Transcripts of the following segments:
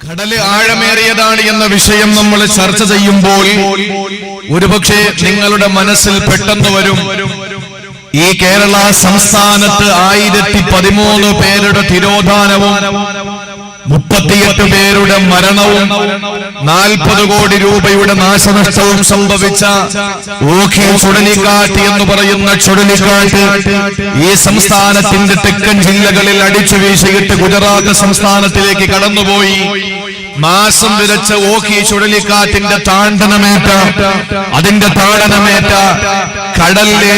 കടല് ആഴമേറിയതാണ് എന്ന വിഷയം നമ്മൾ ചർച്ച ചെയ്യുമ്പോൾ ഒരുപക്ഷെ നിങ്ങളുടെ മനസ്സിൽ പെട്ടെന്ന് വരും, ഈ കേരള സംസ്ഥാനത്ത് 1013 പേരുടെ തിരോധാനവും 38 പേരുടെ മരണവും 40 കോടി രൂപയുടെ നാശനഷ്ടവും സംഭവിച്ച ഓഖി ചുഴലിക്കാറ്റ് എന്ന് പറയുന്ന ചുഴലിക്കാറ്റ് ഈ സംസ്ഥാനത്തിന്റെ തെക്കൻ ജില്ലകളിൽ അടിച്ചു വീശിയിട്ട് ഗുജറാത്ത് സംസ്ഥാനത്തിലേക്ക് കടന്നുപോയി. നാശം വിതച്ച ഓഖി ചുഴലിക്കാറ്റിന്റെ അതിന്റെ താടനമേറ്റ കടലിലെ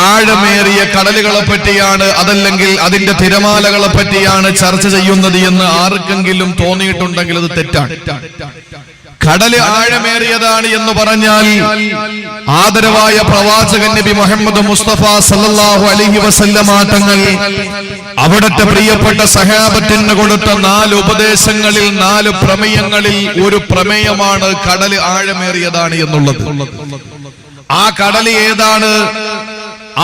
ആഴമേറിയ കടലുകളെ പറ്റിയാണ്, അതല്ലെങ്കിൽ അതിന്റെ തിരമാലകളെ പറ്റിയാണ് ചർച്ച ചെയ്യുന്നത് എന്ന് ആർക്കെങ്കിലും തോന്നിയിട്ടുണ്ടെങ്കിൽ അത് തെറ്റാണ്. കടല് ആഴമേറിയതാണ് എന്ന് പറഞ്ഞാൽ ആദരവായ പ്രവാചകൻ നബി മുഹമ്മദ് മുസ്തഫ സല്ലല്ലാഹു അലൈഹി വസല്ലമ തങ്ങൾ അവിടുത്തെ പ്രിയപ്പെട്ട സഹാബത്തിന് കൊടുത്ത 4 ഉപദേശങ്ങളിൽ 4 പ്രമേയങ്ങളിൽ ഒരു പ്രമേയമാണ് കടല് ആഴമേറിയതാണ് എന്നുള്ളത്. ആ കടല് ഏതാണ്?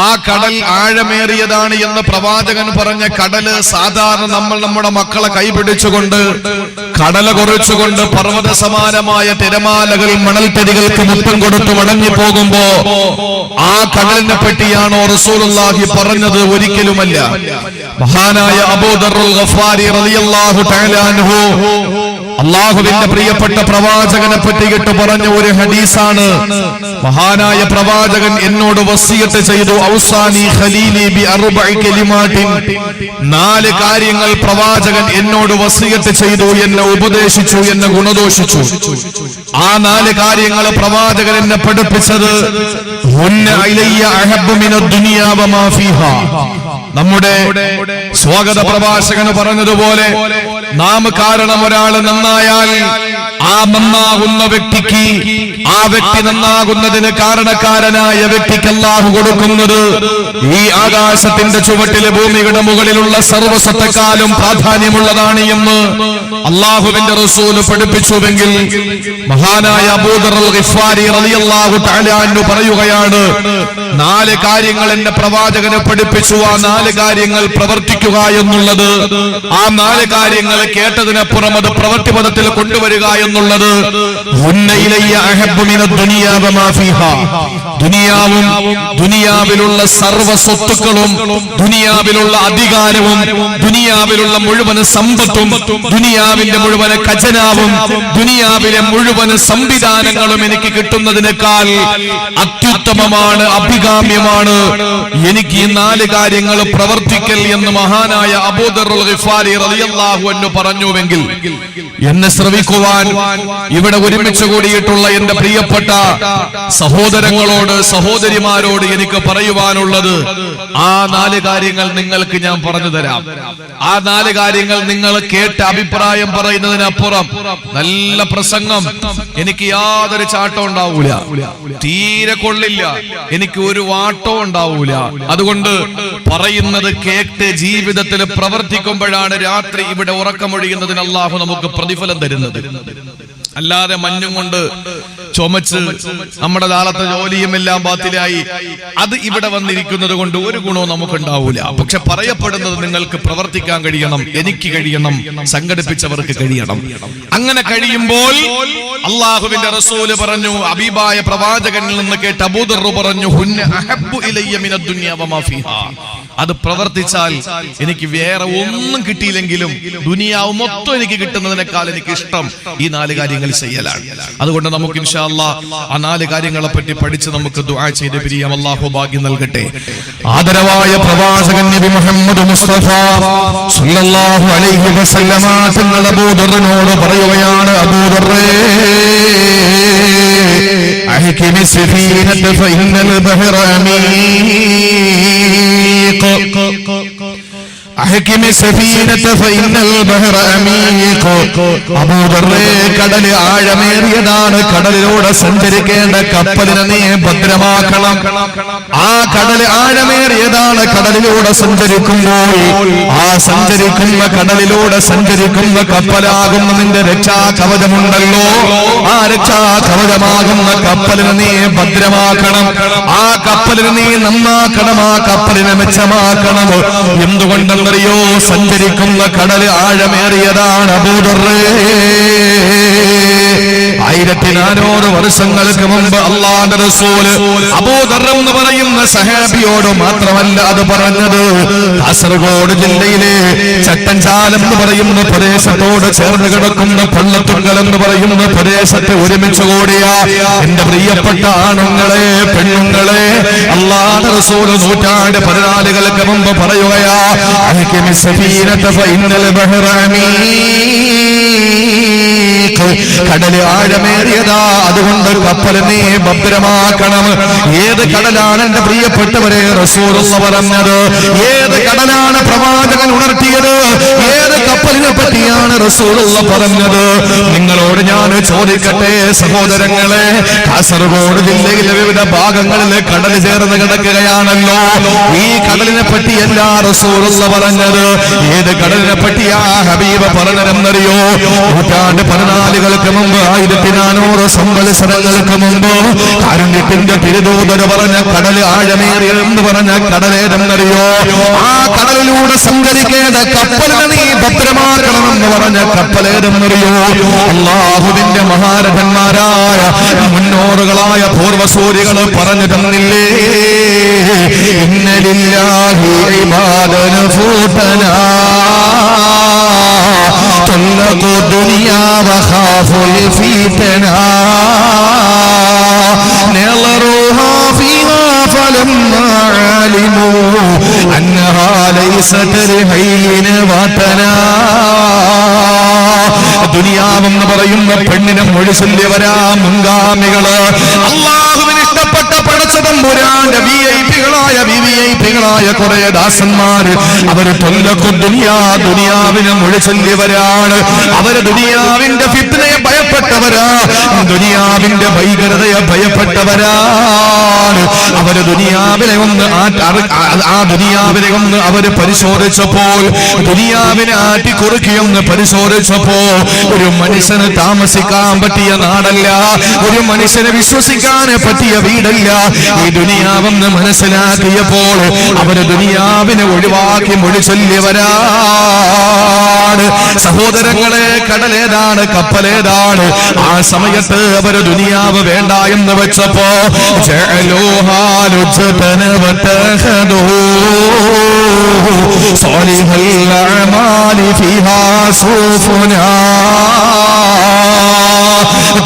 ആ കടൽ ആഴമേറിയതാണ് എന്ന് പ്രവാചകൻ പറഞ്ഞ കടല് സാധാരണ നമ്മൾ നമ്മുടെ മക്കളെ കൈപിടിച്ചുകൊണ്ട് കടല കുറിച്ചുകൊണ്ട് പർവ്വത സമാനമായ തിരമാലകൾ മണൽത്തരികൾക്ക് മുത്തം കൊടുത്ത് മടങ്ങി പോകുമ്പോ ആ കടലിനെ പറ്റിയാണോ റസൂലുള്ളാഹി പറഞ്ഞത്? ഒരിക്കലുമല്ല. മഹാനായ അബൂദർറുൽ ഗഫാരി റളിയല്ലാഹു തആല അൻഹു അല്ലാഹുവിന്റെ പ്രിയപ്പെട്ട പ്രവാചകനെ പറ്റിയിട്ട് പറഞ്ഞ ഒരു ഹദീസാണ്. മഹാനായ പ്രവാചകൻ എന്നോട് വസിയത്ത് ചെയ്തു, ഔസാനി ഖലീലി ബി 4 കലിമാത്തിൻ. 4 കാര്യങ്ങൾ പ്രവാചകൻ എന്നോട് വസിയത്ത് ചെയ്തു, എന്നെ ഉപദേശിച്ചു, എന്നെ ഗുണദോഷിച്ചു. ആ 4 കാര്യങ്ങൾ പ്രവാചകൻ എന്നെ പഠിപ്പിച്ചത് ഹുന്ന ഇലയ്യ അഹബ്ബു മിനദ് ദുനിയാ വമാ ഫീഹാ. നമ്മുടെ സ്വാഗത പ്രഭാഷകന് പറഞ്ഞതുപോലെ നാം കാരണം ഒരാൾ നന്നായാൽ ആ നന്നാകുന്ന വ്യക്തിക്ക്, ആ വ്യക്തി നന്നാകുന്നതിന് കാരണക്കാരനായ വ്യക്തിക്ക് അല്ലാഹു കൊടുക്കുന്നത് ഈ ആകാശത്തിന്റെ ചുവട്ടിലെ ഭൂമിയുടെ മുകളിലുള്ള സർവ്വസത്തക്കാലും പ്രാധാന്യമുള്ളതാണ് എന്ന് അല്ലാഹുവിന്റെ റസൂൽ പഠിപ്പിച്ചുവെങ്കിൽ മഹാനായ അബൂദർറുൽ ഗഫാരി റളിയല്ലാഹു തആല അൻഹു പറയുകയാണ്, 4 കാര്യങ്ങൾ എന്നെ പ്രവാചകനെ പഠിപ്പിച്ചു. ആ 4 കാര്യങ്ങൾ പ്രവർത്തിക്കുക എന്നുള്ളത്, ആ 4 കാര്യങ്ങൾ കേട്ടതിനപ്പുറം അത് പ്രവൃത്തിപഥത്തിൽ കൊണ്ടുവരിക എന്നുള്ളത് ദുനിയാവും ദുനിയാവിലുള്ള സർവ്വ സ്വത്തുക്കളും ദുനിയാവിലുള്ള അധികാരവും ദുനിയാവിലുള്ള മുഴുവൻ സമ്പത്തും ദുനിയാവിന്റെ മുഴുവൻ ഖജനാവും ദുനിയാവിലെ മുഴുവൻ സംവിധാനങ്ങളും എനിക്ക് കിട്ടുന്നതിനേക്കാൾ അത്യുത്തമമാണ്, അഭികാമ്യമാണ് എനിക്ക് ഈ 4 കാര്യങ്ങൾ പ്രവർത്തിക്കൽ എന്ന് മഹാനായ അബൂദർറുൽ ഗഫാരി റളിയല്ലാഹു അൻഹു പറഞ്ഞുവെങ്കിൽ എന്നെ ശ്രവിക്കുവാൻ ഇവിടെ ഒരുമിച്ച് കൂടിയിട്ടുള്ള എന്റെ പ്രിയപ്പെട്ട സഹോദരങ്ങളോട് സഹോദരിമാരോട് എനിക്ക് പറയുവാനുള്ളത്, ആ 4 കാര്യങ്ങൾ നിങ്ങൾക്ക് ഞാൻ പറഞ്ഞു തരാം. ആ 4 കാര്യങ്ങൾ നിങ്ങൾ കേട്ട അഭിപ്രായം പറയുന്നതിനപ്പുറം നല്ല പ്രസംഗം എനിക്ക് യാതൊരു ചാട്ടം ഉണ്ടാവൂല, തീരെ കൊള്ളില്ല, എനിക്ക് ഒരു വാട്ടവും ഉണ്ടാവൂല. അതുകൊണ്ട് പറയുന്നത് കേട്ട് ജീവിതത്തിൽ പ്രവർത്തിക്കുമ്പോഴാണ് രാത്രി ഇവിടെ ഉറക്കമൊഴിയുന്നതിന് അല്ലാഹു നമുക്ക് പ്രതിഫലം തരുന്നത്. അല്ലാതെ മഞ്ഞും കൊണ്ട് ചുമച്ച് നമ്മുടെ നാളത്തെ ജോലിയും എല്ലാം ബാത്തിലായി അത് ഇവിടെ വന്നിരിക്കുന്നത് കൊണ്ട് ഒരു ഗുണവും നമുക്കുണ്ടാവൂല. പക്ഷെ പറയപ്പെടുന്നത് നിങ്ങൾക്ക് പ്രവർത്തിക്കാൻ കഴിയണം, എനിക്ക് കഴിയണം, സംഘടിപ്പിച്ചവർക്ക് കഴിയണം. അങ്ങനെ കഴിയുമ്പോൾ അല്ലാഹുവിന്റെ റസൂല് പറഞ്ഞു, ഹബീബായ പ്രവാചകനിൽ നിന്ന് കേട്ട് അബൂദർ പറഞ്ഞു, ഹുന്ന അഹബ്ബു ഇലയ്യ മിനദ് ദുനിയാ വമാ ഫീഹാ. അത് പ്രവർത്തിച്ചാൽ എനിക്ക് വേറെ ഒന്നും കിട്ടിയില്ലെങ്കിലും ദുനിയാവ് മൊത്തം എനിക്ക് കിട്ടുന്നതിനേക്കാൾ എനിക്ക് ഇഷ്ടം ഈ 4 കാര്യങ്ങൾ ചെയ്യലാണ്. അതുകൊണ്ട് നമുക്ക് ഇൻഷാ അല്ലാഹ് ആ 4 കാര്യങ്ങളെ പറ്റി പഠിച്ച് നമുക്ക് ദുആ ചെയ്ത് പിരിയാം. അല്ലാഹു ഭാഗ്യം നൽകട്ടെ. ആദരവായ പ്രവാചകൻ നബി മുഹമ്മദ് മുസ്തഫ സല്ലല്ലാഹു അലൈഹി വസല്ലമ തങ്ങൾ അബൂദറിനോട് പറയുകയാണ്, അബൂദറേ അഹ്കിമി സഫീനത ഫഇന്നൽ ബഹറ അമീഖ്. കടല് ആഴമേറിയതാണ്, കടലിലൂടെ സഞ്ചരിക്കേണ്ട കപ്പലിനെ നീ ഭദ്രമാക്കണം. ആ കടല് ആഴമേറിയതാണ്, കടലിലൂടെ സഞ്ചരിക്കുമ്പോൾ ആ സഞ്ചരിക്കുന്ന കടലിലൂടെ സഞ്ചരിക്കുന്ന കപ്പലാകുന്ന നിന്റെ രക്ഷാകവചമുണ്ടല്ലോ, ആ രക്ഷാകവചമാകുന്ന കപ്പലിനെ നീ ഭദ്രമാക്കണം. ആ കപ്പലിനെ നീ നന്നാക്കണം, ആ കപ്പലിനെ മെച്ചമാക്കണം. എന്തുകൊണ്ടെന്ന് എവിടുന്നറിയോ? സഞ്ചരിക്കുന്ന കടൽ ആഴമേറിയതാണ് അബൂദർറേ. 1400 വർഷങ്ങൾക്ക് മുമ്പ് അല്ലാഹുവിന്റെ റസൂൽ അബൂദർ എന്ന് പറയുന്ന സഹാബിയോട് മാത്രമല്ല അത് പറഞ്ഞത്, കാസർഗോഡ് ജില്ലയിലെ ചട്ടഞ്ചാലം എന്ന് പറയുന്ന പ്രദേശത്തോട് ചേർന്ന് കിടക്കുന്ന പള്ളത്തുങ്കൽ എന്ന് പറയുന്ന പ്രദേശത്ത് ഒരുമിച്ച് കൂടിയ എന്റെ പ്രിയപ്പെട്ട ആണുങ്ങളെ, പെണ്ണുങ്ങളെ, അല്ലാഹുവിന്റെ റസൂൽ 14 മുമ്പ് പറയുകയാ, കടല് ആഴമേറിയതാ, അതുകൊണ്ട് കപ്പൽ നീ ഭദ്രമാക്കണം. ഏത് കടലാണ് എന്റെ പ്രിയപ്പെട്ടവരെ റസൂലുള്ള പറഞ്ഞത്? ഏത് കടലാണ് പ്രവാചകൻ ഉണർത്തിയത്? ഏത് കപ്പലിനെ പറ്റിയാണ് റസൂലുള്ള പറഞ്ഞത്? നിങ്ങളോട് ഞാൻ ചോദിക്കട്ടെ സഹോദരങ്ങളെ, കാസർഗോഡ് ജില്ലയിലെ വിവിധ ഭാഗങ്ങളിൽ കടൽ ചേർന്ന് കിടക്കുകയാണല്ലോ. ഈ കടലിനെ പറ്റിയല്ല റസൂലുള്ള പറഞ്ഞത്. ഏത് കടലിനെ പറ്റിയാ ഹബീബ് പറഞ്ഞതെന്നറിയോ? 14 മുമ്പ്, 1400 സംവത്സരങ്ങൾക്ക് മുമ്പ് കാരുണ്യത്തിന്റെ തിരുദൂതർ പറഞ്ഞ കടൽ ആഴമേറിയെന്ന് പറഞ്ഞ കടലേതെന്നറിയോ? ആ കടലിലൂടെ സഞ്ചരിക്കേണ്ട കപ്പലിനെ നീ ഭദ്രമാക്കണമെന്ന് പറഞ്ഞ കപ്പലേതെന്നറിയോ? അല്ലാഹുവിന്റെ മഹാരഥന്മാരായ മുന്നോറുകളായ പൂർവസൂരികൾ പറഞ്ഞു തന്നില്ലേ, ഇന്നലില്ലാഹി ഇബാദൻ ഫൂതനാ طلقوا الدنيا وخافوا الفتنة نظروها فيها فلما علموا أنها ليست لحين وطنا. ദുനിയാവെന്ന് പറയുന്ന പെണ്ണിനെ മൊഴിച്ചൊല്ലിയവരാ മുൻഗാമികള്. അല്ലാഹുവിന് ഇഷ്ടപ്പെട്ട പടച്ചതമ്പുരാന്റെ വിഐപികളായ കുറെ ദാസന്മാര്, അവര് ദുനിയാവിനെ മൊഴിച്ചൊല്ലിയവരാണ്. അവര് ദുനിയാവിന്റെ ഫിത്നയെ ഭയപ്പെട്ടവരാ, ദുനിയാവിന്റെ ഭീകരതയെ ഭയപ്പെട്ടവരാണ്. അവര് ദുനിയാവിനെ ഒന്ന് അവര് പരിശോധിച്ചപ്പോൾ, ദുനിയാവിനെ ആറ്റിക്കുറുക്കിയൊന്ന് പരിശോധിച്ചപ്പോ ഒരു മനുഷ്യന് താമസിക്കാൻ പറ്റിയ നാടല്ല, ഒരു മനുഷ്യനെ വിശ്വസിക്കാൻ പറ്റിയ വീടല്ല ഈ ദുനിയാവെന്ന് മനസ്സിലാക്കിയപ്പോൾ അവര് ദുനിയാവിനെ ഒഴിവാക്കി മൊഴിച്ചൊല്ലിയവരാണ്. സഹോദരങ്ങളെ, കടലേതാണ്, കപ്പലേതാണ്? ആ സമയത്ത് അവര് ദുനിയാവ് വേണ്ട എന്ന് വെച്ചപ്പോ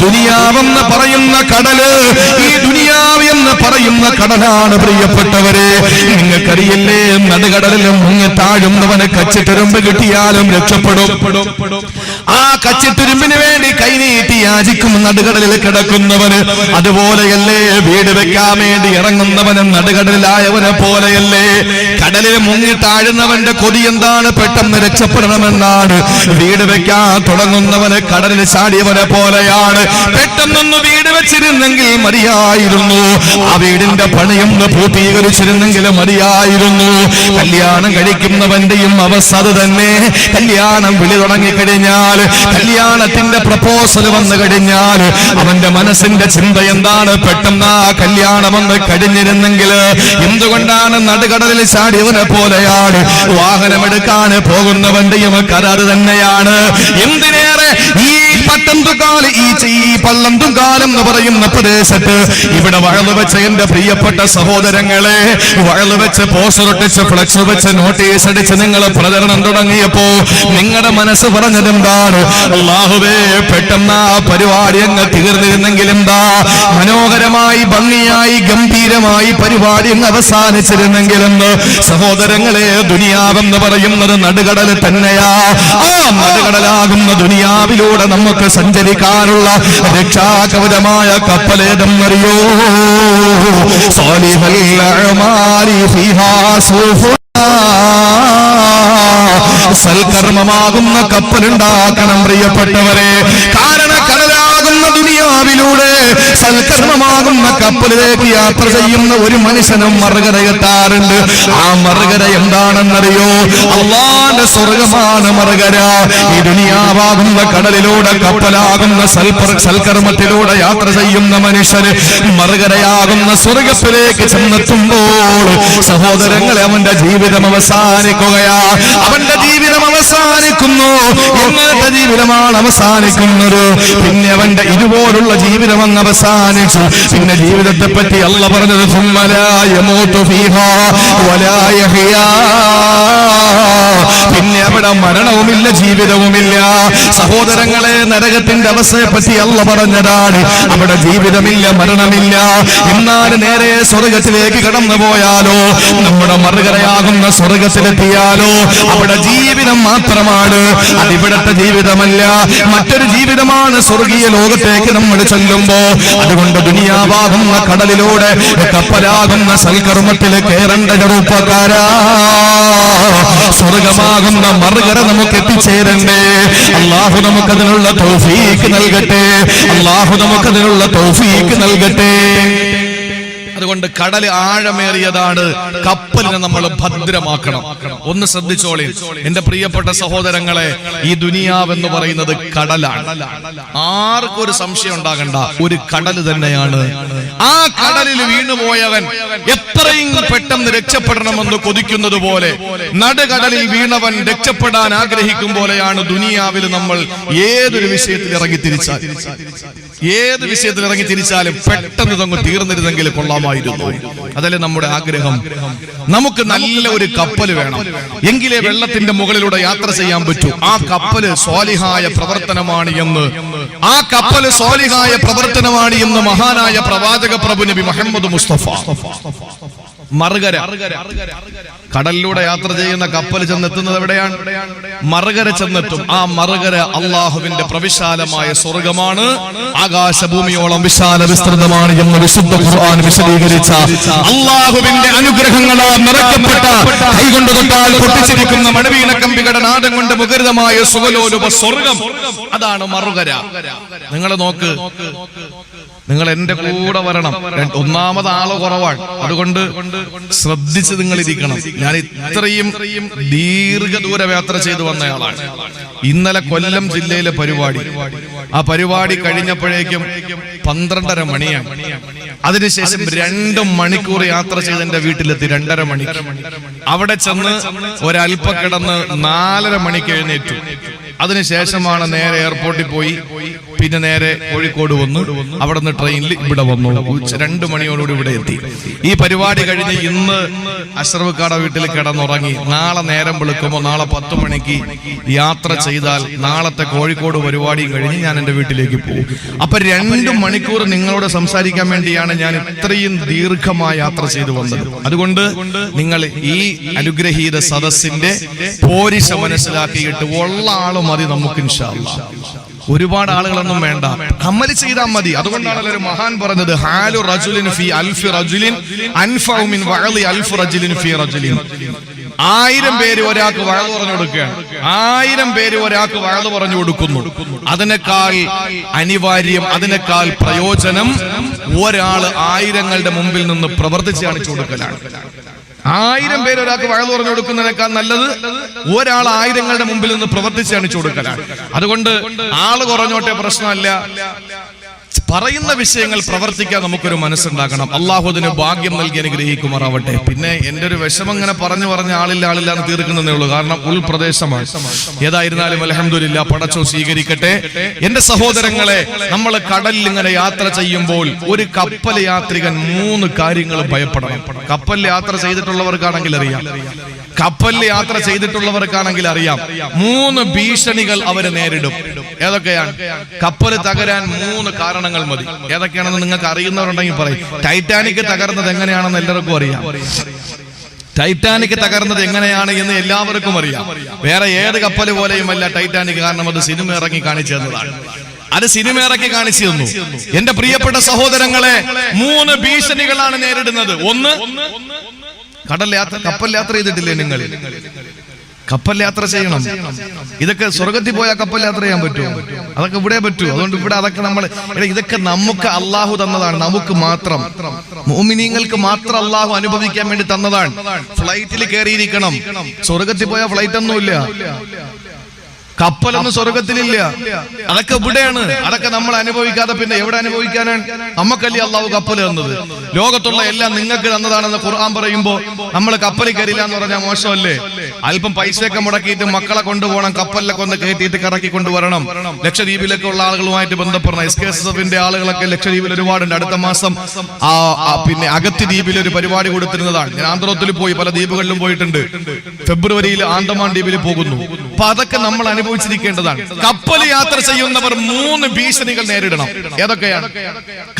ദുനിയാവെന്ന് പറയുന്ന കടല്, ഈ ദുനിയാവ് എന്ന് പറയുന്ന കടലാണ് പ്രിയപ്പെട്ടവരെ. നിങ്ങൾക്കറിയില്ലേ, നടുകടലിലും മുങ്ങി താഴുന്നവന് കച്ചിത്തുരുമ്പ് കിട്ടിയാലും രക്ഷപ്പെടും. ആ കച്ചിത്തുരുമ്പിന് വേണ്ടി കൈനീട്ടി യാചിക്കും നടുകടലിൽ കിടക്കുന്നവന്. അതുപോലെയല്ലേ വീട് വെക്കാൻ വേണ്ടി ഇറങ്ങുന്നവന് നടുകടലിലായവനെ പോലെയല്ലേ കടലിൽ മുങ്ങി താഴുന്നവന്റെ കൊതി എന്താണ്? പെട്ടെന്ന് രക്ഷപ്പെടണമെന്നാണ്. വീട് വെക്കാൻ തുടങ്ങുന്നവന് കടലിൽ ചാടിയവനെ പോലെയാണ്. പെട്ടെന്നൊന്ന് വീട് വെച്ചിരുന്നെങ്കിൽ മതിയായിരുന്നു, ആ വീടിന്റെ പണിയൊന്ന് പൂർത്തീകരിച്ചിരുന്നെങ്കിൽ മതിയായിരുന്നു. കല്യാണം കഴിക്കുന്നവന്റെയും അവസ്ഥ അത് തന്നെ. കല്യാണം വിളി തുടങ്ങിക്കഴിഞ്ഞാൽ, കല്യാണത്തിന്റെ പ്രപ്പോസൽ വന്നു കഴിഞ്ഞാൽ അവന്റെ മനസ്സിന്റെ ചിന്ത എന്താണ്? പെട്ടെന്ന് ആ കല്യാണം വന്ന് കഴിഞ്ഞിരുന്നെങ്കിൽ. എന്തുകൊണ്ടാണ്? നടുകടലിൽ ചാടിയവനെ പോലെയാണ്. വാഹനമെടുക്കാൻ പോകുന്നവന്റെയും കരാറ് തന്നെയാണ്. എന്തിനേറെ ഈ പട്ടന്തുകാല്, ഈ പള്ളന്തുകാലം എന്ന് പറയുന്ന പ്രദേശത്ത് ഇവിടെ വഴല് വെച്ച എന്റെ പ്രിയപ്പെട്ട സഹോദരങ്ങളെ, വഴല് വെച്ച് പോസ്റ്റർ ഒട്ടിച്ച് ഫ്ലക്സ് വെച്ച് നോട്ടീസ് അടിച്ച് നിങ്ങൾ പ്രചരണം തുടങ്ങിയപ്പോ നിങ്ങളുടെ മനസ്സ് പറഞ്ഞതെന്താണ്? അല്ലാഹുവേ, പെട്ടെന്ന് ആ പരിപാടി അങ്ങ് തീർന്നിരുന്നെങ്കിൽ എന്താ? മനോഹരമായി, ഭംഗിയായി, ഗംഭീരമായി പരിപാടി അങ്ങ് അവസാനിച്ചിരുന്നെങ്കിലെന്ന്. സഹോദരങ്ങളെ, ദുനിയാവെന്ന് പറയുന്നത് നടുകടൽ തന്നെയാ. ആ നടുകടലാകുന്ന ദുനിയാവിലൂടെ നമുക്ക് സഞ്ചരിക്കാനുള്ള രക്ഷാകവചമായ കപ്പലേതെന്നറിയോ? സൽക്കർമ്മമാകുന്ന കപ്പലുണ്ടാക്കണം പ്രിയപ്പെട്ടവരെ. കാരണം കടലാകുന്ന ദുനിയാവിലൂടെ സൽക്കർമ്മമാകുന്ന കപ്പലിലേക്ക് യാത്ര ചെയ്യുന്ന ഒരു മനുഷ്യനും മറുകരയെത്താറുണ്ട്. ആ മറുകര എന്താണെന്നറിയോ? അല്ലാഹുവിന്റെ സ്വർഗമാണ് മറുകര. ഈ ദുനിയാവാകുന്ന കടലിലൂടെ കപ്പലാകുന്ന സൽക്കർമ്മത്തിലൂടെ യാത്ര ചെയ്യുന്ന മനുഷ്യന് മറുകരയാകുന്ന സ്വർഗത്തിലേക്ക് ചെന്നെത്തുമ്പോൾ സഹോദരങ്ങളെ അവന്റെ ജീവിതം അവസാനിക്കുകയാ. അവന്റെ ജീവിതം അവസാനിക്കുന്നു. ഇന്നത്തെ ജീവിതമാണ് അവസാനിക്കുന്നത്. പിന്നെ അവന്റെ ഇതുപോലുള്ള ജീവിതം അങ്ങ് അവസാനിച്ചു. പിന്നെ ജീവിതത്തെ പറ്റി അല്ലാഹു പറഞ്ഞത് സുമ്മ ലാ യമൂതു ഫീഹാ വലാ യഹ്യാ. പിന്നെ അവിടെ മരണവുമില്ല, ജീവിതവുമില്ല. സഹോദരങ്ങളെ, നരകത്തിന്റെ അവസ്ഥയെ പറ്റി അല്ലാഹു പറഞ്ഞതാണ്. അവിടെ ജീവിതമില്ല, മരണമില്ല. എന്നാൽ നേരെ സ്വർഗത്തിലേക്ക് കടന്നു പോയാലോ, നമ്മുടെ മറുകരയാകുന്ന സ്വർഗത്തിലെത്തിയാലോ അവിടെ ജീവിതം മാത്രമാണ്. അതിവിടത്തെ ജീവിതമല്ല, മറ്റൊരു ജീവിതമാണ് സ്വർഗീയ ലോകത്തേക്ക് നമ്മൾ ചെല്ലുമ്പോ. അതുകൊണ്ട് ദുനിയാവാകുന്ന കടലിലൂടെ കപ്പലാകുന്ന സൽക്കർമ്മത്തിൽ കേറേണ്ട ചെറുപ്പക്കാരാ, സ്വർഗമാകുന്ന മറുകര നമുക്ക് എത്തിച്ചേരണ്ടേ. അല്ലാഹു നമുക്കതിനുള്ള തൗഫീക്ക് നൽകട്ടെ. അല്ലാഹു നമുക്കതിനുള്ള തൗഫീക്ക് നൽകട്ടെ. അതുകൊണ്ട് കടൽ ആഴമേറിയതാണ്. കപ്പലിനെ നമ്മൾ ഭദ്രമാക്കണം. ഒന്ന് ശ്രദ്ധിച്ചോളി എന്റെ പ്രിയപ്പെട്ട സഹോദരങ്ങളെ, ഈ ദുനിയാവെന്ന് പറയുന്നത് കടലാണ്. ആർക്കും ഒരു സംശയം ഉണ്ടാകണ്ട, ഒരു കടൽ തന്നെയാണ്. ആ കടലിൽ വീണുപോയവൻ എത്രയും പെട്ടെന്ന് രക്ഷപ്പെടണമെന്ന് കൊതിക്കുന്നത് പോലെ, നടുകടലിൽ വീണവൻ രക്ഷപ്പെടാൻ ആഗ്രഹിക്കും പോലെയാണ് ദുനിയാവിൽ നമ്മൾ ഏതൊരു വിഷയത്തിൽ ഇറങ്ങി തിരിച്ചാലും പെട്ടെന്ന് ഇതങ്ങ് തീർന്നിരുന്നെങ്കിൽ കൊള്ളാമായിരുന്നു. അതല്ലേ നമ്മുടെ ആഗ്രഹം. നമുക്ക് നല്ല ഒരു കപ്പൽ വേണം, എങ്കിലേ വെള്ളത്തിന്റെ മുകളിലൂടെ യാത്ര ചെയ്യാൻ പറ്റൂ. ആ കപ്പല് സ്വാലിഹായ പ്രവർത്തനമാണ് എന്ന് മഹാനായ പ്രവാചക പ്രഭു നബി മുഹമ്മദ് മുസ്തഫ. മറുകര, കടലിലൂടെ യാത്ര ചെയ്യുന്ന കപ്പൽ ചെന്നെത്തുന്നത് എവിടെയാണ്? മറുകര ചെന്നെത്തും. ആ മറുകര അള്ളാഹുവിന്റെ പ്രവിശാലമായ സ്വർഗമാണ്. ആകാശഭൂമിയോളം വിശാല വിസ്തൃതമാണ് എന്ന് വിശുദ്ധ ഖുർആൻ വിശദീകരിച്ച അള്ളാഹുവിന്റെ അനുഗ്രഹങ്ങളാൽ നിറയ്ക്കപ്പെട്ട, കൈകൊണ്ട് തൊട്ടാൽ പൊട്ടിച്ചിരിക്കുന്ന മണവീണ കമ്പികളുടെ നാദം കൊണ്ട് മുഖരിതമായ സുഖലോലുപ സ്വർഗം, അതാണ് മറുകര. നിങ്ങൾ നോക്ക്, നിങ്ങൾ എന്റെ കൂടെ വരണം. ഒന്നാമത് ആള് കുറവാണ്, അതുകൊണ്ട് ശ്രദ്ധിച്ച് നിങ്ങൾ ഇരിക്കണം. ഞാൻ ഇത്രയും ദീർഘദൂര യാത്ര ചെയ്തു വന്നയാളാണ്. ഇന്നലെ കൊല്ലം ജില്ലയിലെ പരിപാടി, ആ പരിപാടി കഴിഞ്ഞപ്പോഴേക്കും 12:30 മണിയാണ്. അതിനുശേഷം 2 മണിക്കൂർ യാത്ര ചെയ്ത് എന്റെ വീട്ടിലെത്തി. 2:30 മണിക്ക് അവിടെ ചെന്ന് ഒരൽപ്പം കിടന്ന് 4:30 മണിക്ക് എഴുന്നേറ്റു. അതിനുശേഷമാണ് നേരെ എയർപോർട്ടിൽ പോയി, പിന്നെ നേരെ കോഴിക്കോട് വന്നു. അവിടെ നിന്ന് ട്രെയിനിൽ ഇവിടെ വന്നു. 2 മണിയോടുകൂടി ഇവിടെ എത്തി. ഈ പരിപാടി കഴിഞ്ഞ് ഇന്ന് അഷ്റഫ്ക്കാടെ വീട്ടിൽ കിടന്നുറങ്ങി. നാളെ നേരം വെളുക്കുമ്പോൾ നാളെ 10 മണിക്ക് യാത്ര ചെയ്താൽ നാളത്തെ കോഴിക്കോട് പരിപാടിയും കഴിഞ്ഞ് ഞാൻ എന്റെ വീട്ടിലേക്ക് പോകും. അപ്പൊ 2 മണിക്കൂർ നിങ്ങളോട് സംസാരിക്കാൻ വേണ്ടിയാണ് ഞാൻ ഇത്രയും ദീർഘമായ യാത്ര ചെയ്തു വന്നത്. അതുകൊണ്ട് നിങ്ങൾ ഈ അനുഗ്രഹീത സദസ്സിന്റെ പോരിശ മനസ്സിലാക്കിയിട്ട് ഉള്ള ആള് മതി നമുക്ക് ഇൻഷാ അല്ലാഹ്. ഒരുപാട് ആളുകളൊന്നും വേണ്ട, അമൽ ചെയ്താൽ മതി. അതുകൊണ്ടാണല്ലോ ഒരു മഹാൻ പറഞ്ഞത്, ഹാലു റജുലിൻ ഫീ അൽഫി റജുലിൻ അൻഫഉ മിൻ വഅളി അൽഫി റജുലിൻ ഫീ റജുലിൻ. 1000 പേര് ഒരാൾക്ക് വഅദ് പറഞ്ഞു കൊടുക്കുകയാണ്, 1000 പേര് ഒരാൾക്ക് വഅദ് പറഞ്ഞു കൊടുക്കുന്നു. അതിനേക്കാൾ അനിവാര്യം, അതിനേക്കാൾ പ്രയോജനം ഒരാൾ 1000ങ്ങളുടെ മുമ്പിൽ നിന്ന് പ്രവർത്തിച്ച് കാണിച്ചു കൊടുക്കലാണ്. 1000 പേര് ഒരാൾക്ക് വഅദ് പറഞ്ഞു കൊടുക്കുന്നതിനേക്കാൾ നല്ലത് ഒരാൾ 1000ങ്ങളുടെ മുമ്പിൽ നിന്ന് പ്രവർത്തിച്ച് കാണിച്ചു കൊടുക്കലാണ്. അതുകൊണ്ട് ആള് കുറഞ്ഞോട്ടെ, പ്രശ്നമല്ല. പറയുന്ന വിഷയങ്ങൾ പ്രവർത്തിക്കാൻ നമുക്കൊരു മനസ്സുണ്ടാക്കണം. അള്ളാഹു അതിന് ഭാഗ്യം നൽകി അനുഗ്രഹിക്കുമാറാവട്ടെ. പിന്നെ എന്റെ ഒരു വിഷമം ഇങ്ങനെ പറഞ്ഞു ആളില്ല എന്ന് തീർക്കുന്നതേ ഉള്ളൂ, കാരണം ഉൾപ്രദേശമാണ്. ഏതായിരുന്നാലും അൽഹംദുലില്ലാ, പടച്ചോ സ്വീകരിക്കട്ടെ. എന്റെ സഹോദരങ്ങളെ, നമ്മൾ കടലിൽ ഇങ്ങനെ യാത്ര ചെയ്യുമ്പോൾ ഒരു കപ്പൽ യാത്രികൻ 3 കാര്യങ്ങൾ ഭയപ്പെടണം. കപ്പലിൽ യാത്ര ചെയ്തിട്ടുള്ളവർക്കാണെങ്കിൽ അറിയാം, 3 ഭീഷണികൾ അവര് നേരിടും. ഏതൊക്കെയാണ്? കപ്പൽ തകരാൻ 3 കാരണങ്ങൾ മതി. ഏതൊക്കെയാണെന്ന് നിങ്ങൾക്ക് അറിയുന്നവരുണ്ടെങ്കിൽ പറയും. ടൈറ്റാനിക് തകർന്നത് എങ്ങനെയാണെന്ന് എല്ലാവർക്കും അറിയാം. ടൈറ്റാനിക് തകർന്നത് എങ്ങനെയാണ് എന്ന് എല്ലാവർക്കും അറിയാം. വേറെ ഏത് കപ്പൽ പോലെയുമല്ല ടൈറ്റാനിക്, കാരണം അത് സിനിമ ഇറങ്ങി കാണിച്ചു തന്നതാണ്. എന്റെ പ്രിയപ്പെട്ട സഹോദരങ്ങളെ, 3 ഭീഷണികളാണ് നേരിടുന്നത്. ഒന്ന്, കപ്പൽ യാത്ര ചെയ്തിട്ടില്ലേ നിങ്ങൾ? കപ്പൽ യാത്ര ചെയ്യണം. ഇതൊക്കെ സ്വർഗത്തിൽ പോയാൽ കപ്പൽ യാത്ര ചെയ്യാൻ പറ്റുമോ? അതൊക്കെ ഇവിടെ പറ്റൂ. അതുകൊണ്ട് ഇവിടെ അതൊക്കെ ഇതൊക്കെ നമുക്ക് അള്ളാഹു തന്നതാണ്, നമുക്ക് മാത്രം, മുഅ്മിനീങ്ങൾക്ക് മാത്രം അള്ളാഹു അനുഭവിക്കാൻ വേണ്ടി തന്നതാണ്. ഫ്ലൈറ്റിൽ കയറിയിരിക്കണം. സ്വർഗത്തിൽ പോയാൽ ഫ്ലൈറ്റ് ഒന്നുമില്ല, കപ്പലൊന്നും സ്വർഗത്തിലില്ല. അതൊക്കെ ഇവിടെയാണ്. അതൊക്കെ നമ്മൾ അനുഭവിക്കാതെ പിന്നെ എവിടെ അനുഭവിക്കാനാണ്? നമ്മക്കല്ലേ അള്ളാഹു കപ്പൽ തന്നത്. ലോകത്തുള്ള എല്ലാം നിങ്ങൾക്ക് തന്നതാണെന്ന് ഖുർആൻ പറയുമ്പോ നമ്മൾ കപ്പലിൽ കയറില്ല എന്ന് പറഞ്ഞാൽ മോശമല്ലേ? അല്പം പൈസയൊക്കെ മുടക്കിയിട്ട് മക്കളെ കൊണ്ടുപോകണം, കപ്പലിലൊക്കെ ഒന്ന് കയറ്റിയിട്ട് കറക്കി കൊണ്ടുവരണം. ലക്ഷദ്വീപിലൊക്കെ ഉള്ള ആളുകളുമായിട്ട് ബന്ധപ്പെടണം. SKSF ആളുകളൊക്കെ ലക്ഷദ്വീപിൽ ഒരുപാടുണ്ട്. അടുത്ത മാസം പിന്നെ അഗത്തി ദ്വീപിൽ ഒരു പരിപാടി കൊടുത്തിരുന്നതാണ്. ഞാൻ ആന്ധ്രത്തിൽ പോയി, പല ദ്വീപുകളിലും പോയിട്ടുണ്ട്. ഫെബ്രുവരിയിൽ ആൻഡമാൻ ദ്വീപിൽ പോകുന്നു. അപ്പൊ അതൊക്കെ നമ്മൾ അനുഭവിച്ചിരിക്കേണ്ടതാണ്. കപ്പൽ യാത്ര ചെയ്യുന്നവർ 3 ഭീഷണികൾ നേരിടണം. ഏതൊക്കെയാണ്?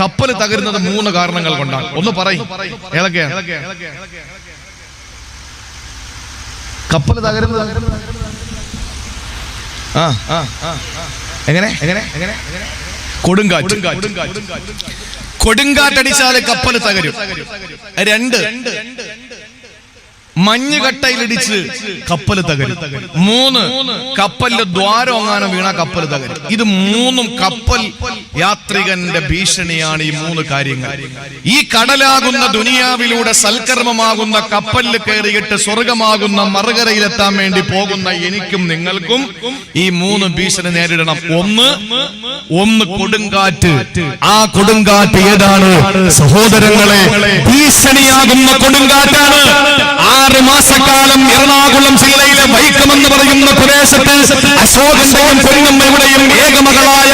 കപ്പൽ തകരുന്നത് 3 കാരണങ്ങൾ കൊണ്ടാണ്. ഒന്ന് പറയും, ഏതൊക്കെയാണ് കപ്പൽ തകരുന്നത്? എങ്ങനെ? കൊടുങ്കാറ്റടിച്ചാല് കപ്പൽ തകരും. 2, മഞ്ഞുകട്ടയിലിടിച്ച് കപ്പൽ തകരും. 3, കപ്പലിന്റെ ദ്വാരം എങ്ങാനും വീണ കപ്പൽ തകരും. ഇത് 3 കപ്പൽ യാത്രികന്റെ ഭീഷണിയാണ്. ഈ 3 കാര്യങ്ങൾ. ഈ കടലാകുന്ന ദുനിയാവിലൂടെ സൽക്കർമ്മമാകുന്ന കപ്പലിൽ കയറിയിട്ട് സ്വർഗമാകുന്ന മറുകരയിലെത്താൻ വേണ്ടി പോകുന്ന എനിക്കും നിങ്ങൾക്കും ഈ 3 ഭീഷണി നേരിടണം. ഒന്ന് കൊടുങ്കാറ്റ്. ആ കൊടുങ്കാറ്റ് ഏതാണ് സഹോദരങ്ങളെ? ഭീഷണിയാകുന്ന കൊടുങ്കാറ്റാണ്. 6 മാസക്കാലം എറണാകുളം ജില്ലയിലെ വൈക്കം എന്ന് പറയുന്ന പ്രദേശത്ത് അശോകന്റെയും പൊന്നമ്മയുടെയും ഏകമകളായ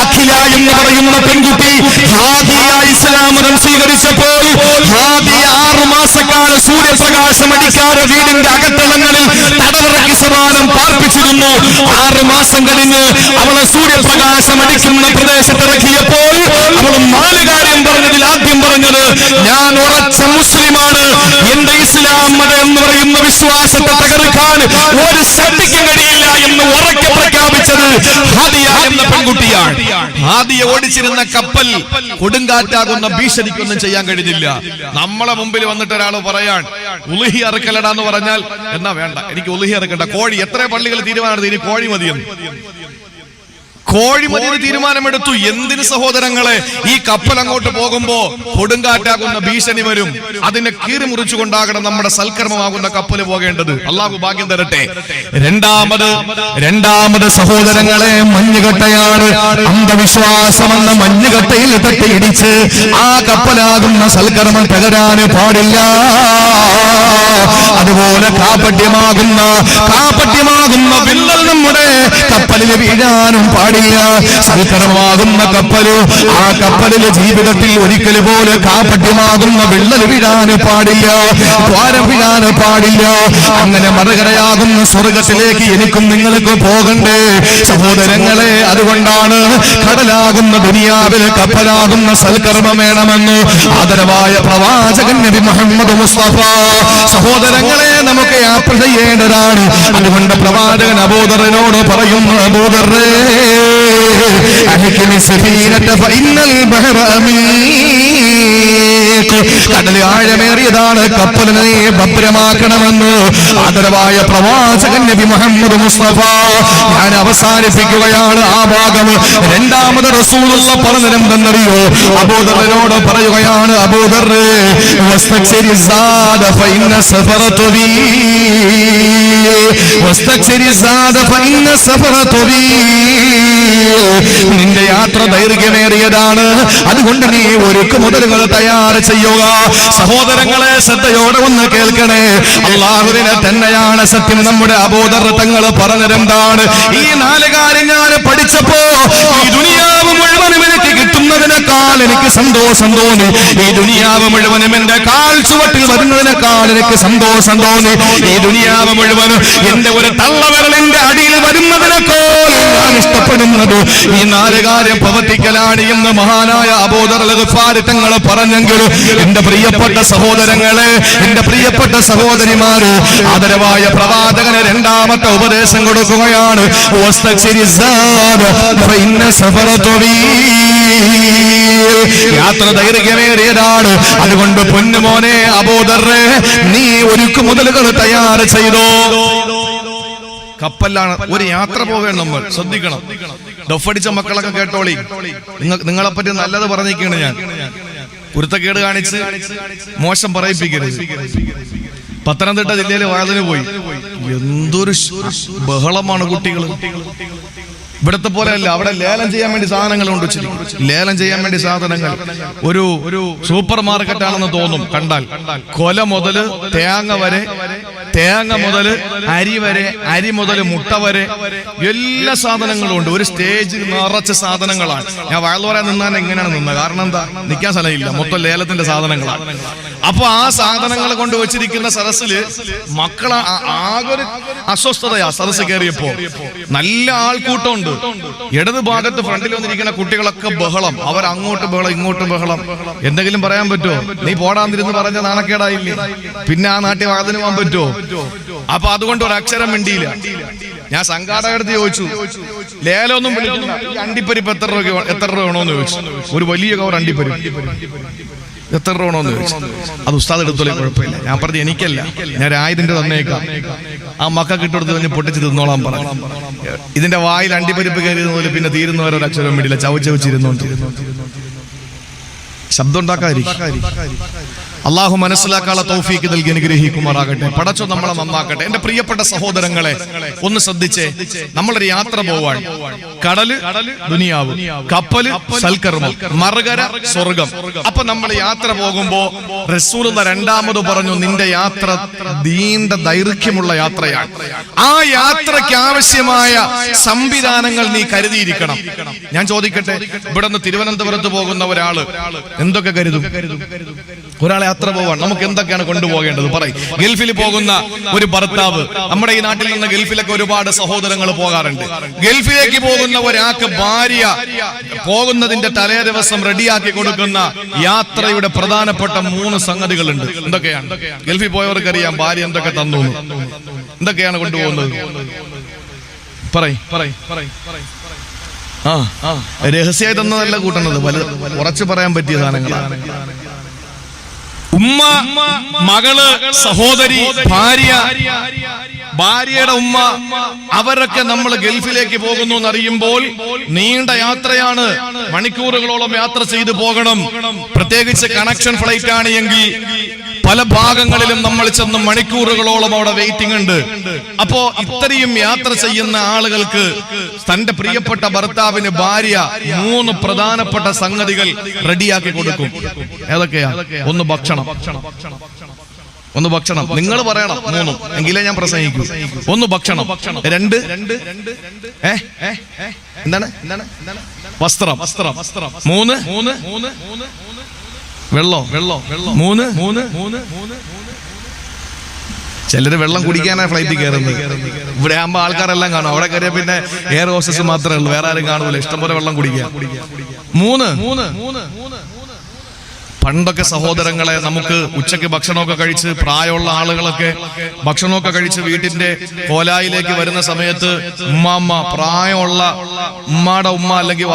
അഖില എന്ന് പറയുന്ന പെൺകുട്ടി ഹാദിയ ഇസ്ലാം മതം സ്വീകരിച്ചപ്പോൾ ഹാദിയ 6 മാസക്കാലം സൂര്യപ്രകാശം അടിക്കാതെ വീടിന്റെ അകത്തളങ്ങളിൽ തടവിറക്കി സമാനം പാർപ്പിച്ചിരുന്നു. 6 മാസം കഴിഞ്ഞ് അവളെ സൂര്യപ്രകാശം അടിക്കുന്ന പ്രദേശത്തിറക്കിയപ്പോൾ അവൾ 4 കാര്യം പറഞ്ഞതിൽ ആദ്യം പറഞ്ഞത്, ഞാൻ ഉറച്ച മുസ്ലിമാണ്, എന്റെ ഇസ്ലാം മതം എന്ന് പറയുന്ന വിശ്വാസത്തെ തകർക്കാൻ ഒരു ശക്തിക്കും കഴിയില്ല എന്ന് ഉറക്കെ പ്രഖ്യാപിച്ചത് ഹാദിയ എന്ന പെൺകുട്ടിയാണ്. ഹാദിയ ഓടിച്ചിരുന്ന കപ്പൽ കൊടുങ്കാറ്റാകുന്ന ഭീഷണിക്കൊന്നും ചെയ്യാൻ കഴിഞ്ഞില്ല. നമ്മളെ മുമ്പിൽ വന്നിട്ട് ഒരാൾ പറയാൻ ഉളുഹി അറുക്കലടാന്ന് പറഞ്ഞാൽ എന്നാ വേണ്ട, എനിക്ക് ഉളുഹി അറുക്കണ്ട, കോഴി. എത്ര പള്ളികൾ തീരുമാനമെടുത്തു, ഇനി കോഴി മതിയെന്ന്. കോഴിമതിന് തീരുമാനമെടുത്തു. എന്തിന് സഹോദരങ്ങളെ? ഈ കപ്പൽ അങ്ങോട്ട് പോകുമ്പോ കൊടുങ്കാറ്റാകുന്ന ഭീഷണി വരും. അതിനെ കീറി മുറിച്ചുകൊണ്ടാകണം നമ്മുടെ സൽക്കർമ്മമാകുന്ന കപ്പല് പോകേണ്ടത്. അള്ളാഹു ഭാഗ്യം തരട്ടെ. രണ്ടാമത് സഹോദരങ്ങളെ, മഞ്ഞുകട്ടയാണ്. അന്ധവിശ്വാസമെന്ന മഞ്ഞുകട്ടയിൽ തട്ടിയിടിച്ച് ആ കപ്പലാകുന്ന സൽക്കർമ്മം തകരാന് പാടില്ല. അതുപോലെ കാപട്യമാകുന്ന വിള്ളൽ നമ്മുടെ കപ്പലിൽ വീഴാനും പാടില്ല. സൽക്കർമ്മമാകുന്ന കപ്പല്, ആ കപ്പലിലെ ജീവിതത്തിൽ ഒരിക്കൽ പോലെ കാപട്യമാകുന്ന വിള്ളൽ വീഴാന് പാടില്ല, ദ്വാരം വീഴാന് പാടില്ല. അങ്ങനെ മറുകരയാകുന്ന സ്വർഗത്തിലേക്ക് എനിക്കും നിങ്ങൾക്ക് പോകണ്ടേ സഹോദരങ്ങളെ? അതുകൊണ്ടാണ് കടലാകുന്ന ദുനിയാവിൽ കപ്പലാകുന്ന സൽക്കർമ്മം വേണമെന്ന് ആദരവായ പ്രവാചകൻ നബി മുഹമ്മദ് മുസ്തഫ സഹോദരങ്ങളെ നമുക്ക് യാത്ര ചെയ്യേണ്ടതാണ്. അതുകൊണ്ട് പ്രവാചകൻ അബൂദറിനോട് പറയുന്നു, അബൂദറേ കടൽ ആഴമേറിയതാണ്, കപ്പലിനെ ഭദ്രമാക്കണമെന്ന് ആദരവായ പ്രവാചകൻ നബി മുഹമ്മദ് മുസ്തഫ. ഞാൻ അവസാനിപ്പിക്കുകയാണ് ആ ഭാഗം. രണ്ടാമത് റസൂലുള്ള പറഞ്ഞതെന്തെന്നറിയോ? അബൂദറിനോട് പറയുകയാണ്, അബൂദറേ വസ്തക്സിരി സാദ ഫഇന്ന സഫറ നിന്റെ യാത്ര ദൈർഘ്യമേറിയതാണ്, അതുകൊണ്ട് നീ ഒരുക്ക് മുതലുകൾ തയ്യാർ ചെയ്യുക. സഹോദരങ്ങളെ ശ്രദ്ധയോടെ ഒന്ന് കേൾക്കണേ. അള്ളാഹുവിനെ തന്നെയാണ് സത്യം. നമ്മുടെ അബൂദർ തങ്ങൾ പറഞ്ഞതെന്താണ്? ഈ 4 കാര്യം ഞാൻ പഠിച്ചപ്പോ ഈ ദുനിയാവ് മുഴുവനും എനിക്ക് കിട്ടുന്നതിനേക്കാൾ എനിക്ക് സന്തോഷം തോന്നി. ഈ ദുനിയാവ് മുഴുവനും എന്റെ കാൽ ചുവട്ടിൽ വരുന്നതിനേക്കാൾ എനിക്ക് സന്തോഷം തോന്നി. ഈ ദുനിയാവ് മുഴുവനും എന്റെ ഒരു തള്ളവിരലിന്റെ അടിയിൽ വരുന്നതിനേക്കാൾ ഞാൻ ഇഷ്ടപ്പെടുന്നത് ഈ 4 കാര്യം പ്രവർത്തിക്കലാണ് എന്ന് മഹാനായ അബൂദർ ഗിഫാരി തങ്ങൾ പറഞ്ഞെങ്കിലും എന്റെ പ്രിയപ്പെട്ട സഹോദരങ്ങളെ, എന്റെ പ്രിയപ്പെട്ട സഹോദരിമാര്, ആദരവായ പ്രവാചകന് 2ാമത്തെ ഉപദേശം കൊടുക്കുകയാണ്. യാത്ര ദൈർഘ്യമേറിയതാണ്, അതുകൊണ്ട് പൊന്നുമോനെ അബൂദറേ, നീ ഒരുക്കു മുതലുകൾ തയ്യാർ ചെയ്തോ. കപ്പലിലാണ് ഒരു യാത്ര പോവുകയാണ് നമ്മൾ. ശ്രദ്ധിക്കണം. ഡൊഫടിച്ച മക്കളൊക്കെ കേട്ടോളി, നിങ്ങളെപ്പറ്റി നല്ലത് പറഞ്ഞിരിക്കുകയാണ് ഞാൻ. കുരുത്തക്കേട് കാണിച്ച് മോശം പറയിപ്പിക്കരുത്. പത്തനംതിട്ട ജില്ലയിലെ വാഴത്തിന് പോയി, എന്തൊരു ബഹളമാണ് കുട്ടികൾ. ഇവിടത്തെ പോലെ അല്ല, അവിടെ ലേലം ചെയ്യാൻ വേണ്ടി സാധനങ്ങൾ കൊണ്ട് ലേലം ചെയ്യാൻ വേണ്ടി സാധനങ്ങൾ. ഒരു സൂപ്പർ മാർക്കറ്റാണെന്ന് തോന്നും കണ്ടാൽ. കൊല മുതല് തേങ്ങ വരെ, തേങ്ങ മുതല് അരി വരെ, അരി മുതല് മുട്ട വരെ എല്ലാ സാധനങ്ങളും ഉണ്ട്. ഒരു സ്റ്റേജിൽ നിറച്ച സാധനങ്ങളാണ്. ഞാൻ വയലുവരാൻ നിന്നാൽ എങ്ങനെയാണ് നിന്നത്? കാരണം എന്താ, നിൽക്കാൻ സ്ഥലമില്ല, മൊത്തം ലേലത്തിന്റെ സാധനങ്ങളാണ്. അപ്പൊ ആ സാധനങ്ങൾ കൊണ്ട് വെച്ചിരിക്കുന്ന സദസ്സില് മക്കളെ ആകൊരു അസ്വസ്ഥതയാ. സദസ്സ് കയറിയപ്പോ നല്ല ആൾക്കൂട്ടമുണ്ട്. ഇടത് ഭാഗത്ത് ഫ്രണ്ടിൽ വന്നിരിക്കുന്ന കുട്ടികളൊക്കെ ബഹളം, അവർ അങ്ങോട്ട് ബഹളം ഇങ്ങോട്ട് ബഹളം. എന്തെങ്കിലും പറയാൻ പറ്റുമോ? നീ പോടാന്നിരുന്ന് പറഞ്ഞ നാണക്കേടായില്ലേ? പിന്നെ ആ നാട്ടിൽ വാതിന് പോകാൻ പറ്റുമോ? അപ്പൊ അതുകൊണ്ട് ഒരു അക്ഷരം മിണ്ടിയില്ല. ഞാൻ സംഘാടകടുത്ത് ചോദിച്ചു, ലേലമൊന്നും വിളിക്കില്ല, ഈ അണ്ടിപ്പരിപ്പ് എത്ര രൂപ വേണോന്ന് ചോദിച്ചു. ഒരു വലിയ കവർ അണ്ടിപ്പരിപ്പ് എത്ര രൂപ വേണോന്ന് ചോദിച്ചു. അത് ഉസ്താദ് എടുത്തോളെ, കുഴപ്പമില്ല. ഞാൻ പറഞ്ഞു എനിക്കല്ല, ഞാൻ 1000 തന്നേക്കാം. ആ മക്കൾക്ക് ഇട്ടെടുത്ത് കഴിഞ്ഞ് പൊട്ടിച്ച് തിന്നോളാൻ പറഞ്ഞു. ഇതിന്റെ വായിൽ അണ്ടിപ്പരിപ്പ് കയറിയത് പോലെ പിന്നെ തീരുന്നവരെ ഒരു അക്ഷരം വേണ്ടിയില്ല. ചവച്ചവച്ചിരുന്നോണ്ട് ശബ്ദം ഉണ്ടാക്കാതിരിക്കും. അള്ളാഹു മനസ്സിലാക്കാനുള്ള തൗഫീക്ക് നൽകി അനുഗ്രഹിക്കുമാറാകട്ടെ. പടച്ചോ നമ്മളെ നന്നാക്കട്ടെ. എന്റെ പ്രിയപ്പെട്ട സഹോദരങ്ങളെ, ഒന്ന് ശ്രദ്ധിച്ചേ. നമ്മളൊരു യാത്ര പോവാൻ. കടല് ദുനിയാവ്, കപ്പല് സൽക്കർമ്മം, മറുകര സ്വർഗം. അപ്പൊ നമ്മൾ യാത്ര പോകുമ്പോ റസൂലുള്ള രണ്ടാമത് പറഞ്ഞു, നിന്റെ യാത്ര നീണ്ട ദൈർഘ്യമുള്ള യാത്രയാണ്. ആ യാത്രയ്ക്ക് ആവശ്യമായ സംവിധാനങ്ങൾ നീ കരുതിയിരിക്കണം. ഞാൻ ചോദിക്കട്ടെ, ഇവിടെ നിന്ന് തിരുവനന്തപുരത്ത് പോകുന്ന ഒരാള് എന്തൊക്കെ കരുതും? ഒരാളെ യാത്ര പോവാൻ നമുക്ക് എന്തൊക്കെയാണ് കൊണ്ടുപോകേണ്ടത്? പറയും. ഗൾഫിൽ പോകുന്ന ഒരു ഭർത്താവ്, നമ്മുടെ ഈ നാട്ടിൽ നിന്ന് ഗൾഫിലൊക്കെ ഒരുപാട് സഹോദരങ്ങൾ പോകാറുണ്ട്. ഗൾഫിലേക്ക് പോകുന്ന ഒരാൾക്ക് ഭാര്യ പോകുന്നതിന്റെ തലേ ദിവസം റെഡിയാക്കി കൊടുക്കുന്ന യാത്രയുടെ പ്രധാനപ്പെട്ട 3 സംഗതികളുണ്ട്. എന്തൊക്കെയാണ്? ഗൾഫിൽ പോയവർക്കറിയാം ഭാര്യ എന്തൊക്കെ തന്നു. എന്തൊക്കെയാണ് കൊണ്ടുപോകുന്നത്? പറയ്. രഹസ്യമായി തന്നതല്ല കൂട്ടുന്നത്, ഉറച്ചു പറയാൻ പറ്റിയ സാധനങ്ങളാണ്. ഉമ്മ, മകള്, സഹോദരി, ഭാര്യ, ഭാര്യയുടെ ഉമ്മ, അവരൊക്കെ നമ്മൾ ഗൾഫിലേക്ക് പോകുന്നു എന്നറിയുമ്പോൾ നീണ്ട യാത്രയാണ്. മണിക്കൂറുകളോളം യാത്ര ചെയ്തു പോകണം. പ്രത്യേകിച്ച് കണക്ഷൻ ഫ്ലൈറ്റ് ആണ് എങ്കിൽ പല ഭാഗങ്ങളിലും നമ്മൾ ചെന്ന് മണിക്കൂറുകളോളം അവിടെ വെയിറ്റിംഗ് ഉണ്ട്. അപ്പോ ഇത്രയും യാത്ര ചെയ്യുന്ന ആളുകൾക്ക് തന്റെ പ്രിയപ്പെട്ട ഭർത്താവിന് ഭാര്യ 3 പ്രധാനപ്പെട്ട സംഗതികൾ റെഡിയാക്കി കൊടുക്കും. ഏതൊക്കെയാ? ഒന്ന് ഭക്ഷണം. നിങ്ങൾ പറയണം 3 എങ്കിലേ ഞാൻ പ്രസംഗിക്കൂ. 1 ഭക്ഷണം, 2 എന്താണ് വസ്ത്രം, 3 വെള്ളം, 3 ചിലര് വെള്ളം കുടിക്കാനാണ് ഫ്ലൈറ്റിൽ കയറുന്നത്. ഇവിടെ ആകുമ്പോ ആൾക്കാരെല്ലാം കാണും. അവിടെ കയറിയ പിന്നെ എയർ ഹോസ്റ്റസ് മാത്രമേ ഉള്ളൂ, വേറെ ആരും കാണൂല. ഇഷ്ടംപോലെ വെള്ളം കുടിക്കുക. 3 പണ്ടൊക്കെ സഹോദരങ്ങളെ നമുക്ക് ഉച്ചയ്ക്ക് ഭക്ഷണമൊക്കെ കഴിച്ച്, പ്രായമുള്ള ആളുകളൊക്കെ ഭക്ഷണമൊക്കെ കഴിച്ച് വീട്ടിന്റെ കോലായിലേക്ക് വരുന്ന സമയത്ത് ഉമ്മാമ്മ, പ്രായമുള്ള ഉമ്മാടെ ഉമ്മ അല്ലെങ്കിൽ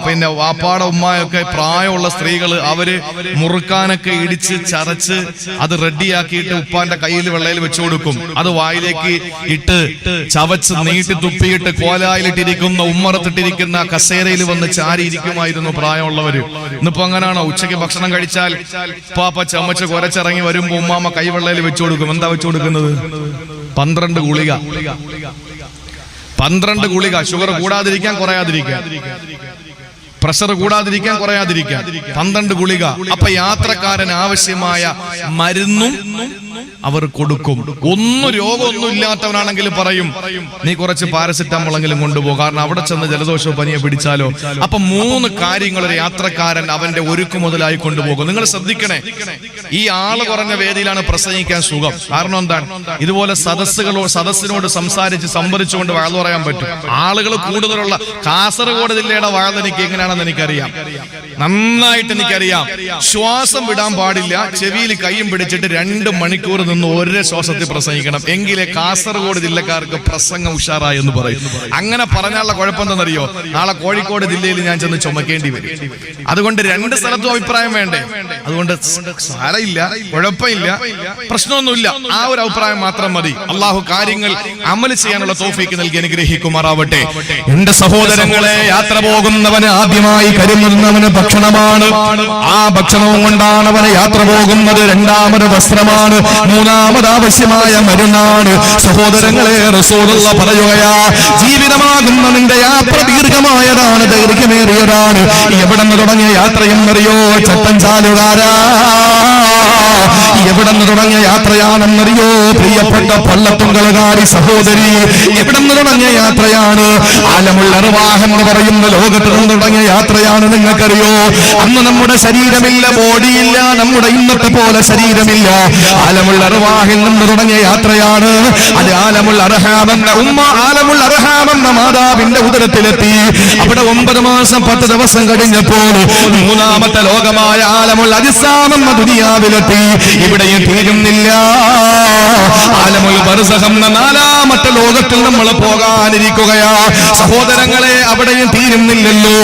പിന്നെ വാപ്പാടെ ഉമ്മയൊക്കെ പ്രായമുള്ള സ്ത്രീകള് അവര് മുറുക്കാനൊക്കെ ഇടിച്ച് ചതച്ച് അത് റെഡിയാക്കിയിട്ട് ഉപ്പാന്റെ കയ്യിൽ വെള്ളയിൽ വെച്ചു കൊടുക്കും. അത് വായിലേക്ക് ഇട്ട് ചവച്ച് നീട്ടി തുപ്പിയിട്ട് കോലായിലിട്ടിരിക്കുന്ന ഉമ്മറത്തിട്ടിരിക്കുന്ന കസേരയിൽ വന്ന് ചാരിയിരിക്കുമായിരുന്നു പ്രായമുള്ളവര്. ഇന്നിപ്പോ അങ്ങനെയാണോ? ഉച്ചയ്ക്ക് ഭക്ഷണം കഴിച്ചാൽ പാപ്പ ചമച്ച് കുരച്ചിറങ്ങി വരുമ്പോ ഉമ്മാമ്മ കൈവെള്ളയിൽ വെച്ചു കൊടുക്കും. എന്താ വെച്ചു കൊടുക്കുന്നത്? 12 ഗുളിക. 12 ഗുളിക. ഷുഗർ കൂടാതിരിക്കാൻ, കുറയാതിരിക്കാൻ, പ്രഷർ കൂടാതിരിക്കാൻ, കുറയാതിരിക്കാൻ 12 ഗുളിക. അപ്പൊ യാത്രക്കാരന് ആവശ്യമായ മരുന്നും അവർ കൊടുക്കും. രോഗമൊന്നും ഇല്ലാത്തവനാണെങ്കിൽ പറയും, നീ കുറച്ച് പാരസെറ്റമോളെങ്കിലും കൊണ്ടുപോകും, കാരണം അവിടെ ചെന്ന് ജലദോഷമോ പനിയോ പിടിച്ചാലോ. അപ്പൊ 3 കാര്യങ്ങൾ ഒരു യാത്രക്കാരൻ അവന്റെ ഒരുക്കു മുതലായി കൊണ്ടുപോകും. നിങ്ങൾ ശ്രദ്ധിക്കണേ, ഈ ആള് കുറഞ്ഞ വേദിയിലാണ് പ്രസംഗിക്കാൻ സുഖം. കാരണം എന്താണ്? ഇതുപോലെ സദസ്സിനോട് സംസാരിച്ച് സംവദിച്ചുകൊണ്ട് വാഴ പറയാൻ പറ്റും. ആളുകൾ കൂടുതലുള്ള കാസർഗോഡ് ജില്ലയുടെ വാഴ എനിക്ക് എങ്ങനെയാണ് എങ്ങനെയാണെന്ന് എനിക്കറിയാം, നന്നായിട്ട് എനിക്കറിയാം. ശ്വാസം വിടാൻ പാടില്ല, ചെവിയിൽ കൈയും പിടിച്ചിട്ട് 2 മണിക്കൂർ നിന്ന് ഒരേ ശ്വാസത്തിൽ പ്രസംഗിക്കണം. എങ്കിലേ കാസർഗോഡ് ജില്ലക്കാർക്ക് പ്രസംഗം ഉഷാറായി എന്ന് പറയും. അങ്ങനെ പറഞ്ഞാലുള്ള കുഴപ്പം എന്താണെന്നറിയോ? നാളെ കോഴിക്കോട് ജില്ലയിൽ ഞാൻ ചെന്ന് ചുമക്കേണ്ടി വരും. അതുകൊണ്ട് 2 സ്ഥലത്തും അഭിപ്രായം വേണ്ടേ? അതുകൊണ്ട് സാരമില്ല, കുഴപ്പമില്ല, പ്രശ്നമൊന്നുമില്ല. ആ ഒരു അഭിപ്രായം മാത്രം മതി. അള്ളാഹു കാര്യങ്ങൾ അമൽ ചെയ്യാനുള്ള തൗഫീക്ക് നൽകി അനുഗ്രഹിക്കുമാറാവട്ടെ. എന്റെ സഹോദരങ്ങളെ, യാത്ര പോകുന്നവന് ആദ്യമായി കരുതുന്നവന് ഭക്ഷണമാണ്. ആ ഭക്ഷണവും കൊണ്ടാണ് അവന് യാത്ര പോകുന്നത്. രണ്ടാമത് വസ്ത്രമാണ്. മൂന്നാമത് ആവശ്യമായ മരുന്നാണ്. സഹോദരങ്ങളെ, റസൂലുള്ള പറയുകയാ, ജീവിതമാകുന്ന നിന്റെ യാത്ര ദീർഘമായതാണ്, ദൈർഘ്യമേറിയതാണ്. എവിടെ നിന്ന് തുടങ്ങിയ യാത്രയെന്നറിയോ? ചട്ടഞ്ചാലുകാരാ, എവിടെ നിന്ന് തുടങ്ങിയ യാത്രയാണെന്നറിയോ? പ്രിയപ്പെട്ട പള്ളത്തുങ്കലുകാരി സഹോദരി, എവിടെ നിന്ന് തുടങ്ങിയ യാത്രയാണ്? ആലമുൽ അർവാഹ് എന്ന് പറയുന്ന ലോകത്ത് നിന്ന് തുടങ്ങിയ യാത്രയാണ്. നിങ്ങൾക്കറിയോ, അന്ന് നമ്മുടെ ശരീരമില്ല, ബോഡിയില്ല, നമ്മുടെ ഇന്നത്തെ പോലെ ശരീരമില്ല. ആലമുൽ അർവാഹിൽ നിന്ന് തുടങ്ങിയ യാത്രയാണ്. അത് ആലമുൽ അർഹാം എന്ന ഉമ്മ, ആലമുൽ അർഹാം എന്ന മാതാവിന്റെ ഉദരത്തിലെത്തി. അവിടെ 9 മാസം 10 ദിവസം കഴിഞ്ഞപ്പോൾ 3ാമത്തെ ലോകമായ ആലമുൽ അജ്സാം എന്ന ദുനിയാവിലെത്തി. ഇവിടെയും തീരുന്നില്ല. ആലമുൽ ബർസഖ് എന്ന 4ാമത്തെ ലോകത്തിൽ നമ്മൾ പോകാനിരിക്കുകയാ. സഹോദരങ്ങളെ, അവിടെയും തീരുന്നില്ലല്ലോ.